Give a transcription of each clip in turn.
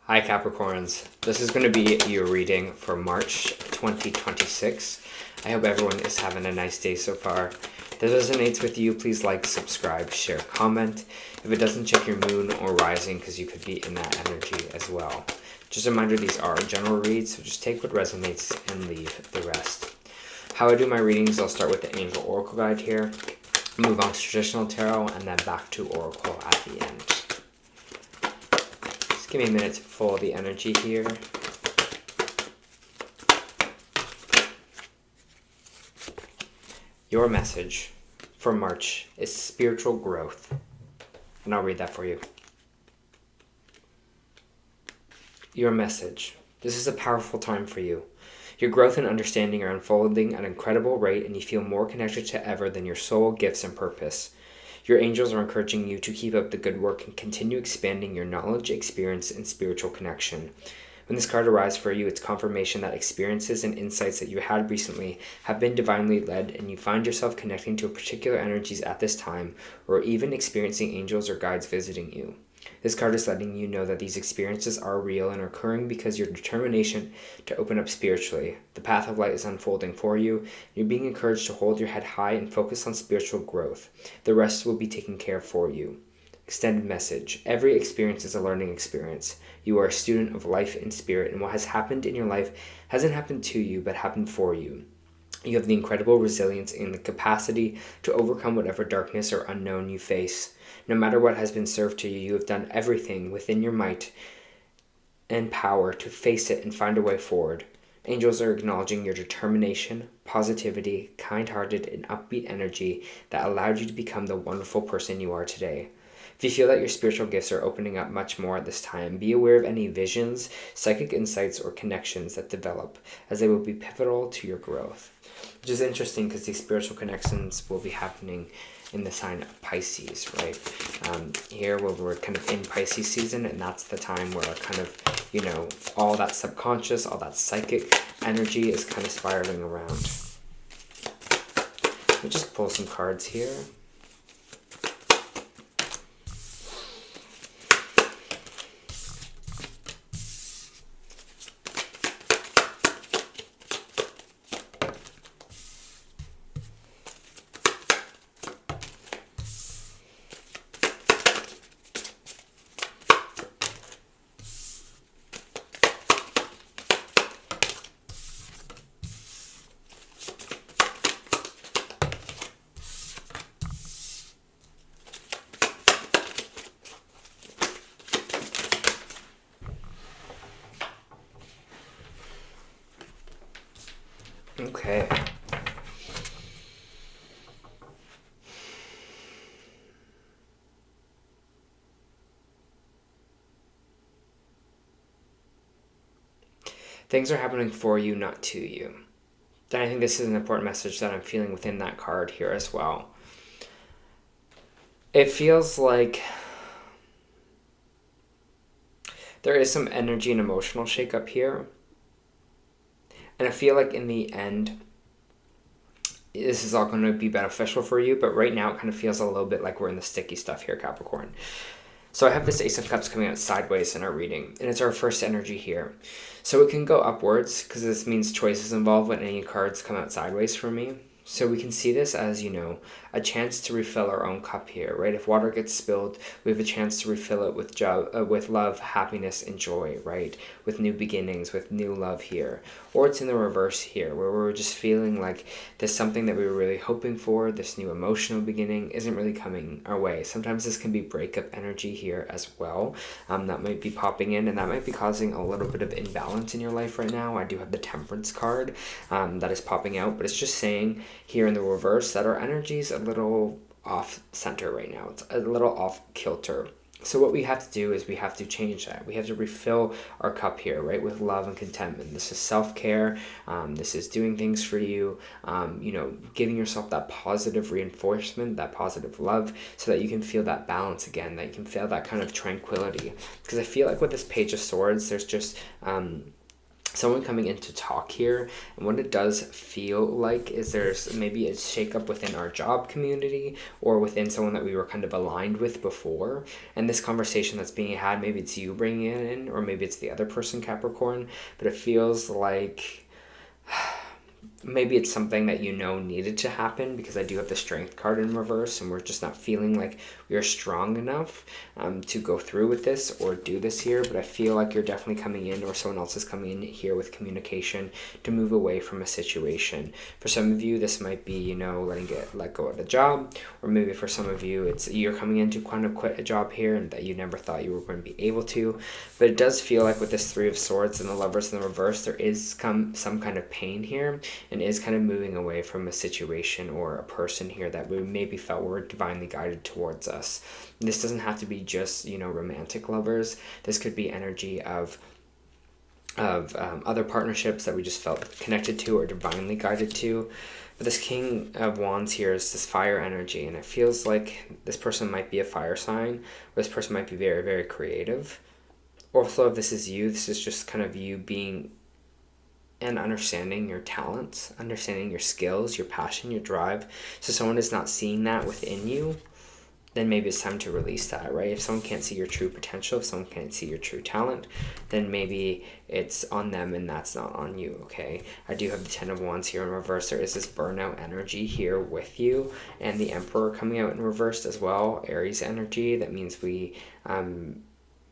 Hi Capricorns, this is going to be your reading for March 2026. I hope everyone is having a nice day so far. If this resonates with you, please like, subscribe, share, comment. If it doesn't, check your moon or rising because you could be in that energy as well. Just a reminder, these are general reads, so just take what resonates and leave the rest. How I do my readings, I'll start with the Angel Oracle Guide here, move on to Traditional Tarot, and then back to Oracle at the end. Give me a minute to pull the energy here. Your message for March is spiritual growth. And I'll read that for you. Your message. This is a powerful time for you. Your growth and understanding are unfolding at an incredible rate, and you feel more connected to ever than your soul, gifts, and purpose. Your angels are encouraging you to keep up the good work and continue expanding your knowledge, experience, and spiritual connection. When this card arrives for you, it's confirmation that experiences and insights that you had recently have been divinely led, and you find yourself connecting to particular energies at this time, or even experiencing angels or guides visiting you. This card is letting you know that these experiences are real and are occurring because your determination to open up spiritually. The path of light is unfolding for you. You're being encouraged to hold your head high and focus on spiritual growth. The rest will be taken care of for you. Extended message. Every experience is a learning experience. You are a student of life and spirit, and what has happened in your life hasn't happened to you, but happened for you. You have the incredible resilience and the capacity to overcome whatever darkness or unknown you face. No matter what has been served to you, you have done everything within your might and power to face it and find a way forward. Angels are acknowledging your determination, positivity, kind-hearted, and upbeat energy that allowed you to become the wonderful person you are today. If you feel that your spiritual gifts are opening up much more at this time, be aware of any visions, psychic insights, or connections that develop, as they will be pivotal to your growth. Which is interesting because these spiritual connections will be happening in the sign of Pisces, right? Here where we're kind of in Pisces season, and that's the time where kind of, all that subconscious, all that psychic energy is kind of spiraling around. We'll just pull some cards here. Okay. Things are happening for you, not to you. And I think this is an important message that I'm feeling within that card here as well. It feels like there is some energy and emotional shakeup here. And I feel like in the end, this is all going to be beneficial for you. But right now, it kind of feels a little bit like we're in the sticky stuff here, Capricorn. So I have this Ace of Cups coming out sideways in our reading. And it's our first energy here. So it can go upwards because this means choice is involved when any cards come out sideways for me. So we can see this as, a chance to refill our own cup here, right? If water gets spilled, we have a chance to refill it with love, happiness, and joy, right? With new beginnings, with new love here. Or it's in the reverse here, where we're just feeling like there's something that we were really hoping for, this new emotional beginning isn't really coming our way. Sometimes this can be breakup energy here as well. That might be popping in, and that might be causing a little bit of imbalance in your life right now. I do have the Temperance card that is popping out, but it's just saying here in the reverse that our energy is a little off center right now. It's a little off kilter. So what we have to do is we have to change that. We have to refill our cup here, right, with love and contentment. This is self-care. This is doing things for you, giving yourself that positive reinforcement, that positive love, so that you can feel that balance again, that you can feel that kind of tranquility. Because I feel like with this Page of Swords, there's just someone coming in to talk here, and what it does feel like is there's maybe a shakeup within our job community or within someone that we were kind of aligned with before, and this conversation that's being had, maybe it's you bringing it in or maybe it's the other person, Capricorn, but it feels like maybe it's something that needed to happen, because I do have the Strength card in reverse, and we're just not feeling like we are strong enough to go through with this or do this here. But I feel like you're definitely coming in, or someone else is coming in here with communication to move away from a situation. For some of you, this might be, let go of the job, or maybe for some of you, it's you're coming in to kind of quit a job here and that you never thought you were going to be able to. But it does feel like with this Three of Swords and the Lovers in the reverse, there is some kind of pain here, and is kind of moving away from a situation or a person here that we maybe felt were divinely guided towards us. And this doesn't have to be just, romantic lovers. This could be energy of other partnerships that we just felt connected to or divinely guided to. But this King of Wands here is this fire energy, and it feels like this person might be a fire sign, or this person might be very, very creative. Also, if this is you, this is just kind of you being and understanding your talents, understanding your skills, your passion, your drive. So someone is not seeing that within you, then maybe it's time to release that, right? If someone can't see your true potential, if someone can't see your true talent, then maybe it's on them and that's not on you, okay? I do have the Ten of Wands here in reverse. There is this burnout energy here with you, and the Emperor coming out in reverse as well, Aries energy. That means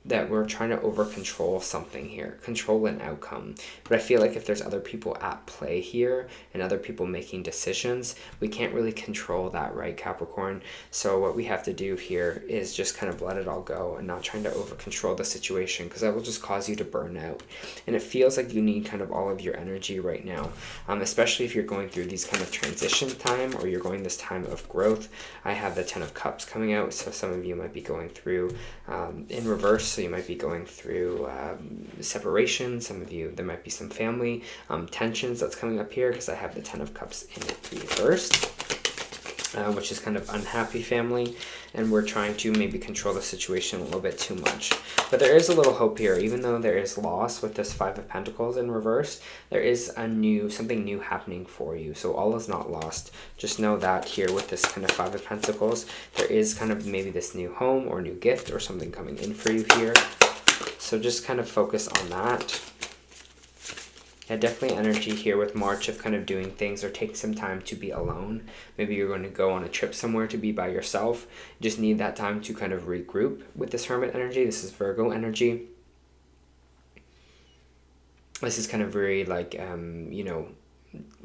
that we're trying to over control something here, control an outcome. But I feel like if there's other people at play here and other people making decisions, we can't really control that, right, Capricorn? So what we have to do here is just kind of let it all go and not trying to over control the situation, because that will just cause you to burn out. And it feels like you need kind of all of your energy right now, especially if you're going through these kind of transition time, or you're going this time of growth. I have the Ten of Cups coming out, so some of you might be going through in reverse. So you might be going through separation. Some of you, there might be some family tensions that's coming up here, because I have the Ten of Cups in reverse, which is kind of unhappy family, and we're trying to maybe control the situation a little bit too much. But there is a little hope here, even though there is loss with this Five of Pentacles in reverse. There is something new happening for you, so all is not lost. Just know that here with this kind of Five of Pentacles, there is kind of maybe this new home or new gift or something coming in for you here. So just kind of focus on that. Yeah, definitely energy here with March of kind of doing things or taking some time to be alone. Maybe you're going to go on a trip somewhere to be by yourself. You just need that time to kind of regroup with this Hermit energy. This is Virgo energy. This is kind of very like,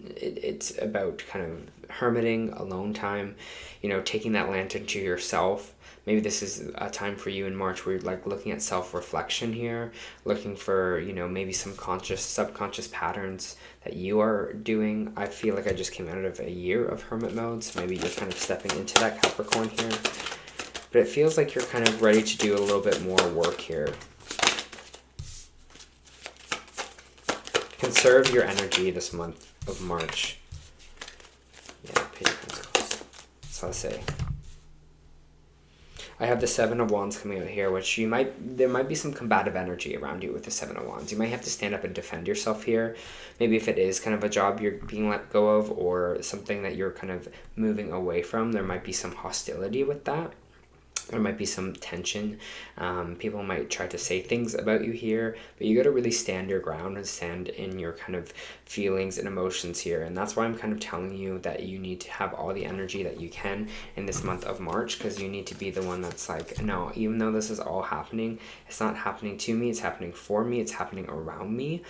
it's about kind of hermiting, alone time, taking that lantern to yourself. Maybe this is a time for you in March where you're like looking at self-reflection here, looking for, maybe some subconscious patterns that you are doing. I feel like I just came out of a year of hermit mode, so maybe you're kind of stepping into that, Capricorn here. But it feels like you're kind of ready to do a little bit more work here. Conserve your energy this month of March. Yeah, Page of Pentacles. That's what I say. I have the Seven of Wands coming out here, which there might be some combative energy around you with the Seven of Wands. You might have to stand up and defend yourself here. Maybe if it is kind of a job you're being let go of, or something that you're kind of moving away from, there might be some hostility with that. There might be some tension. People might try to say things about you here, but you got to really stand your ground and stand in your kind of feelings and emotions here. And that's why I'm kind of telling you that you need to have all the energy that you can in this month of March, because you need to be the one that's like, no, even though this is all happening, it's not happening to me, it's happening for me, it's happening around me.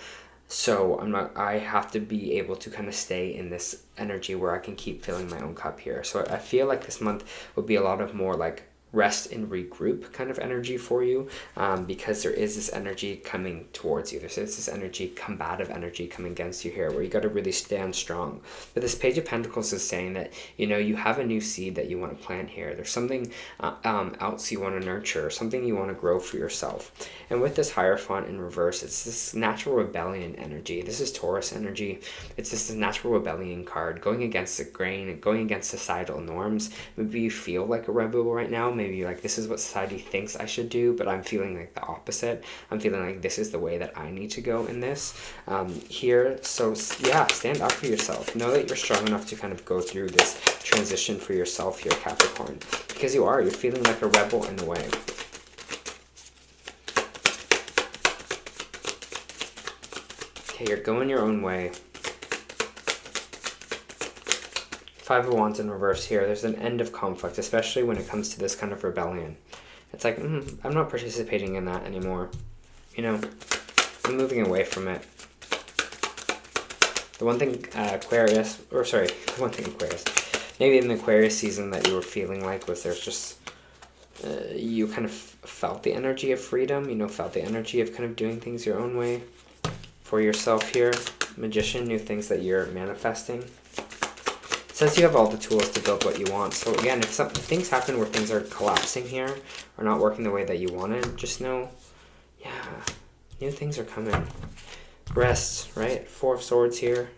So I have to be able to kind of stay in this energy where I can keep filling my own cup here. So I feel like this month would be a lot of more like rest and regroup kind of energy for you, because there is this energy coming towards you. There's this energy, combative energy coming against you here, where you got to really stand strong. But this Page of Pentacles is saying that, you have a new seed that you want to plant here. There's something else you want to nurture, something you want to grow for yourself. And with this Hierophant in reverse, it's this natural rebellion energy. This is Taurus energy. It's this natural rebellion card, going against the grain, going against societal norms. Maybe you feel like a rebel right now. maybe like this is what society thinks I should do, but I'm feeling like the opposite. I'm feeling like this is the way that I need to go in this here. So yeah, stand up for yourself. Know that you're strong enough to kind of go through this transition for yourself here, Capricorn, because you're feeling like a rebel in a way. Okay, you're going your own way. Five of Wands in reverse here. There's an end of conflict, especially when it comes to this kind of rebellion. It's like, I'm not participating in that anymore. You know, I'm moving away from it. The one thing Aquarius, maybe in the Aquarius season that you were feeling like was there's just, you kind of felt the energy of freedom, you know, felt the energy of kind of doing things your own way for yourself here. Magician, new things that you're manifesting. Says you have all the tools to build what you want. So again, if things happen where things are collapsing here or not working the way that you wanted, just know, yeah, new things are coming. Rest, right? Four of Swords here.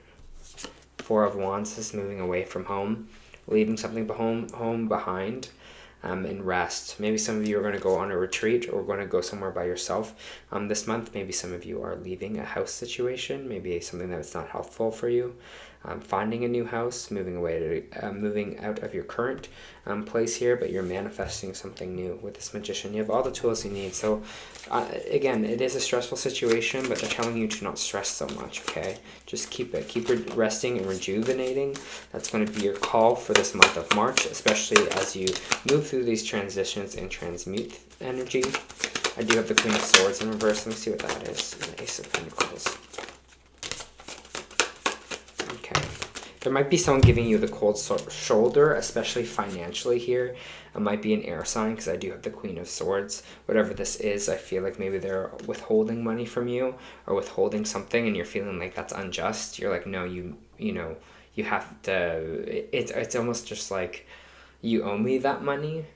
Four of Wands is moving away from home, leaving something home behind. And rest. Maybe some of you are going to go on a retreat or going to go somewhere by yourself this month. Maybe some of you are leaving a house situation, maybe something that's not helpful for you. Finding a new house, moving out of your current place here, but you're manifesting something new with this Magician. You have all the tools you need. So again, it is a stressful situation, but they're telling you to not stress so much, okay? Just keep resting and rejuvenating. That's going to be your call for this month of March, especially as you move through these transitions and transmute energy. I do have the Queen of Swords in reverse. Let me see what that is. And the Ace of Pentacles. Okay. There might be someone giving you the cold shoulder, especially financially here. It might be an air sign because I do have the Queen of Swords. Whatever this is, I feel like maybe they're withholding money from you or withholding something and you're feeling like that's unjust. You're like, no, you know, you have to, it's almost just like you owe me that money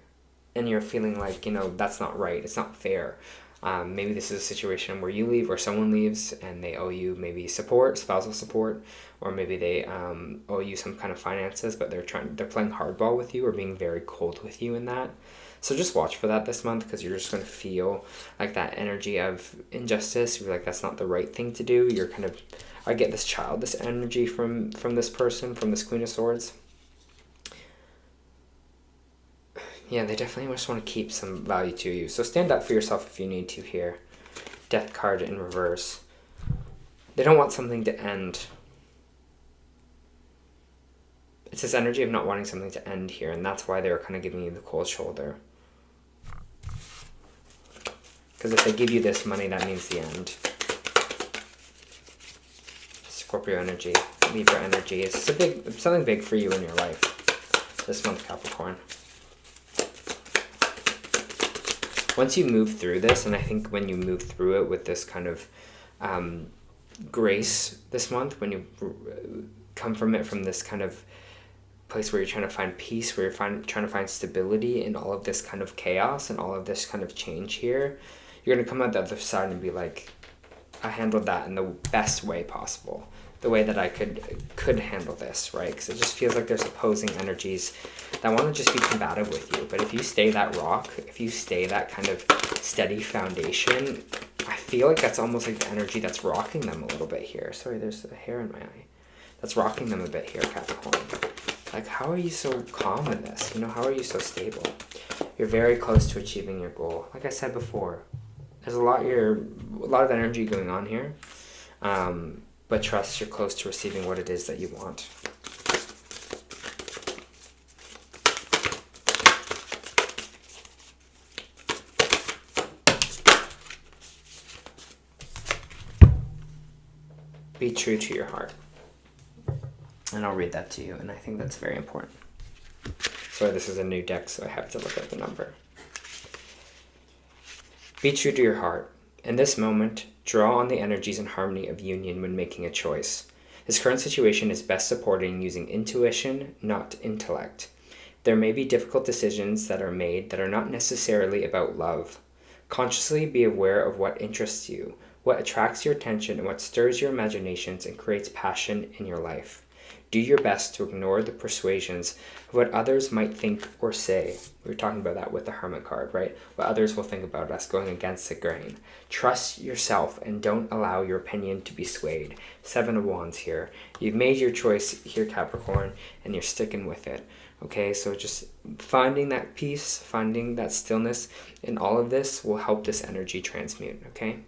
and you're feeling like, you know, that's not right. It's not fair. Maybe this is a situation where you leave or someone leaves and they owe you maybe support, spousal support, or maybe they owe you some kind of finances, but they're playing hardball with you or being very cold with you in that. So just watch for that this month because you're just going to feel like that energy of injustice. You're like, that's not the right thing to do. You're kind of, I get this childish energy from this person, from this Queen of Swords. Yeah, they definitely just want to keep some value to you. So stand up for yourself if you need to here. Death card in reverse. They don't want something to end. It's this energy of not wanting something to end here, and that's why they're kind of giving you the cold shoulder. Because if they give you this money, that means the end. Scorpio energy, Libra energy. It's something big for you in your life this month, Capricorn. Once you move through this, and I think when you move through it with this kind of grace this month, when you come from it from this kind of place where you're trying to find peace, where you're trying to find stability in all of this kind of chaos and all of this kind of change here, you're going to come out the other side and be like, I handled that in the best way possible, the way that I could handle this, right? Because it just feels like there's opposing energies that want to just be combative with you. But if you stay that rock, if you stay that kind of steady foundation, I feel like that's almost like the energy that's rocking them a little bit here. Sorry, there's a hair in my eye. That's rocking them a bit here, Capricorn. Like, how are you so calm in this? You know, how are you so stable? You're very close to achieving your goal. Like I said before, there's a lot of energy going on here. But trust you're close to receiving what it is that you want. Be true to your heart. And I'll read that to you, and I think that's very important. Sorry, this is a new deck, so I have to look at the number. Be true to your heart. In this moment, draw on the energies and harmony of union when making a choice. This current situation is best supported using intuition, not intellect. There may be difficult decisions that are made that are not necessarily about love. Consciously be aware of what interests you, what attracts your attention, and what stirs your imaginations and creates passion in your life. Do your best to ignore the persuasions of what others might think or say. We were talking about that with the Hermit card, right? What others will think about us, going against the grain. Trust yourself and don't allow your opinion to be swayed. 7 of Wands here. You've made your choice here, Capricorn, and you're sticking with it. Okay, so just finding that peace, finding that stillness in all of this will help this energy transmute, okay?